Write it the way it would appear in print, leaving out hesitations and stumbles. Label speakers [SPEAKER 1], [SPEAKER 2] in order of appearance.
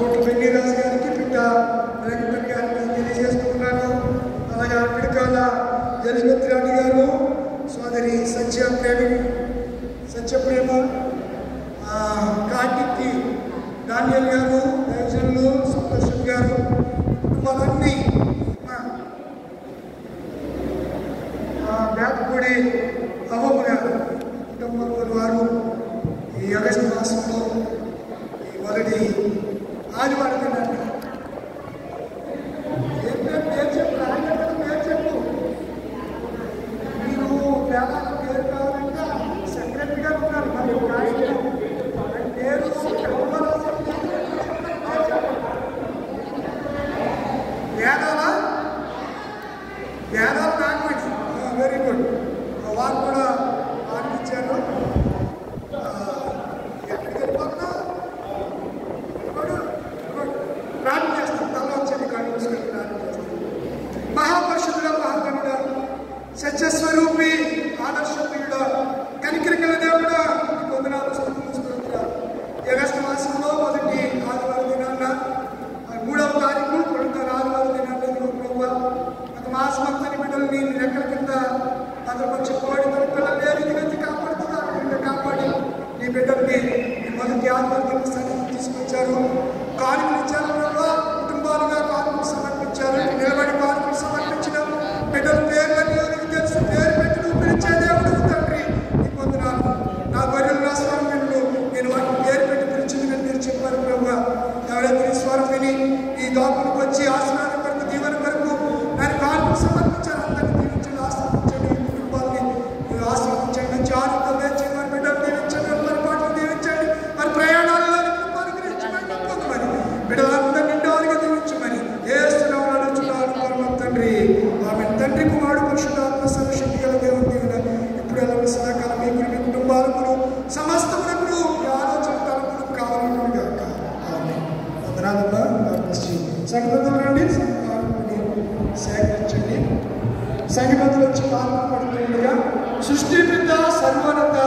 [SPEAKER 1] కోట్ల వెంకటరాజు గారికి పిట్ట వెంకటరెడ్డి గారికి తెలియజేస్తున్నాను. అలాగే పిడకాల ఎలిజబెత్ రాణి గారు, సోదరి సత్యప్రేమ, కార్తిక్ డానియల్ గారు, దైవజనులు సంతోషం గారు, కుటుంబాలన్నీ వేపపూడి అవ్వమ్మ గారు కుటుంబంలోని వారు ఈ ఆగస్టు మాసంలో ఈ మొదటి ఆదివారం తిన్నారు. పేరు చెప్పు మీరు వేదాల పేరు కావాలంటే సెక్రటరీ గారు ఉన్నారు. మరి పేరు వేదాల నాగమణి, వెరీ గుడ్. వారు కూడా ఆనందించారు. ఎక్కడికి వెళ్ళిపోతున్నా ప్రార్థన చేస్తాం. తల వచ్చేది కళ్ళు మూసుకొని ప్రార్థన చేస్తాం. మహాపరిషుడ, మహాగణుడ, సత్యస్వరూపి, ఆదర్శప్రియుడ, కనికరికల దేవుడ, వందనాలు స్తోత్రాలు. ఆగస్టు మాసంలో మొదటి ఆదివారం దినాన్న 3వ తారీఖు 2వ ఆదివారం దినాన్ని ఒక మాసం అంతని బిడ్డల్ని రెక్కల కింద భద్రపరచుకోవడం, మన పిల్లలు ఏ రీతిగా కాపాడుతున్నారు కాపాడి నీ బిడ్డల్ని మొదటి ఆదివారం సన్నిధి తీసుకొచ్చారు. కానుకలు ఇచ్చారు, కుటుంబాలుగా కానుకలు సమర్పించారు. నిలబడి కానుకలు సమర్పించిన బిడ్డల పేర్లని తెలుసు. పేరు పెట్టి నువ్వు పిలిచే దేవుడు తండ్రి నీకు వందనాలు. నా గొర్రెలు నా స్వరం విను, నేను వాటిని పేరు పెట్టి పిలిచింది అని మీరు చెప్పారు. ప్రభు ఎవరైతే నీ స్వరం విని ఈ దాపులకు వచ్చి ఆశీర్వాదం కొరకు, దీవెన కొరకు నేను కానుకలు సమర్పించారు. అందరినీ దీవించండి, ఆశీర్వదించండి. కుటుంబాన్ని మీరు ఆశీర్వదించండి. మంచి ఆరోగ్యం తెచ్చండి. మరి బిడ్డలు దీవించండి, మరి పాటలు దీవించండి, మరి ప్రయాణాల్లో అనుగ్రహించమని పొందమని బిడ్డలందరూ నిండాలుగా దీవించమని యేసునామములో అడుగుచున్నాను పరమ తండ్రి. ఆమేన్. తండ్రి, కుమారుడు, పరిశుద్ధాత్మ సర్వశక్తి గల దేవుని దీవెన ఇప్పుడు ఎలా సదాకాలం మీ కుటుంబాలకు సమస్తమునకు మీ ఆలోచన తలపులు కావాలను గాక. ఆమేన్. వందనాలమ్మా. సంగతులు రండి, సేకరించండి. సంగతులు వచ్చి పాల్గొనబడుతుండగా సృష్టి పిత సర్వోన్నత